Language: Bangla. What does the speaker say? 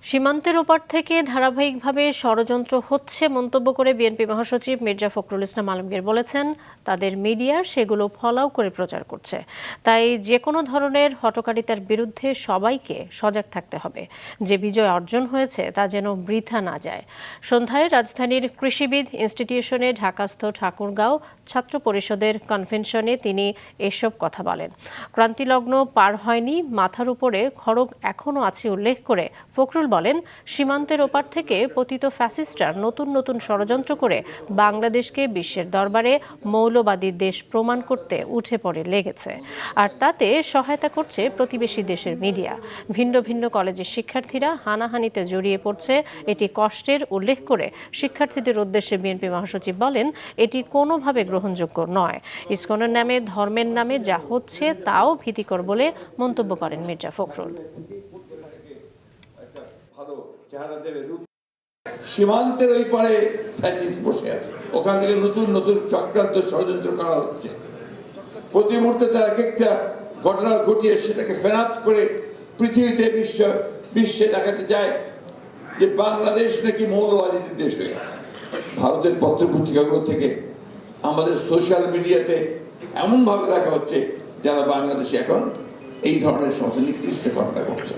সীমান্তের ওপার থেকে ধারাবাহিকভাবে ষড়যন্ত্র হচ্ছে মন্তব্য করে বিএনপি মহাসচিব মির্জা ফখরুল ইসলাম আলমগীর বলেছেন, তাদের মিডিয়া সেগুলো ফলাও করে প্রচার করছে। তাই যে কোনো ধরনের হঠকারিতার বিরুদ্ধে সবাইকে সজাগ থাকতে হবে। যে বিজয় অর্জন হয়েছে তা যেন বৃথা না যায়। সন্ধ্যায় রাজধানীর কৃষিবিদ ইনস্টিটিউশনে ঢাকাস্থ ঠাকুরগাঁও ছাত্র পরিষদের কনভেনশনে তিনি এসব কথা বলেন। ক্রান্তিলগ্ন পার হয়নি, মাথার উপরে খড়গ এখনও আছে উল্লেখ করে ফখরুল বলেন, সীমান্তের ওপার থেকে পতিত ফ্যাসিস্টরা নতুন নতুন ষড়যন্ত্র করে বাংলাদেশকে বিশ্বের দরবারে মৌলবাদী দেশ প্রমাণ করতে উঠে পড়ে লেগেছে। আর তাতে সহায়তা করছে প্রতিবেশী দেশের মিডিয়া। ভিন্ন ভিন্ন কলেজের শিক্ষার্থীরা হানাহানিতে জড়িয়ে পড়ছে, এটি কষ্টের উল্লেখ করে শিক্ষার্থীদের উদ্দেশ্যে বিএনপি মহাসচিব বলেন, এটি কোনোভাবে গ্রহণযোগ্য নয়। ইসকনের নামে, ধর্মের নামে যা হচ্ছে তাও ভীতিকর বলে মন্তব্য করেন মির্জা ফখরুল। সীমান্তের ওই পারে ফ্যাসিস্ট বসে আছে, ওখান থেকে নতুন নতুন চক্রান্ত ষড়যন্ত্র করা হচ্ছে। প্রতি মুহূর্তে তারা একটা ঘটনা ঘটিয়ে সেটাকে ফেরাত করে পৃথিবীতে বিশ্বে দেখাতে চায় যে বাংলাদেশ নাকি মৌলবাদীদের দেশ হয়ে গেছে। ভারতের পত্রপত্রিকাগুলো থেকে আমাদের সোশ্যাল মিডিয়াতে এমন ভাবে রাখা হচ্ছে যারা বাংলাদেশে এখন এই ধরনের সমস্ত নিকৃষ্ট ঘটনা ঘটছে।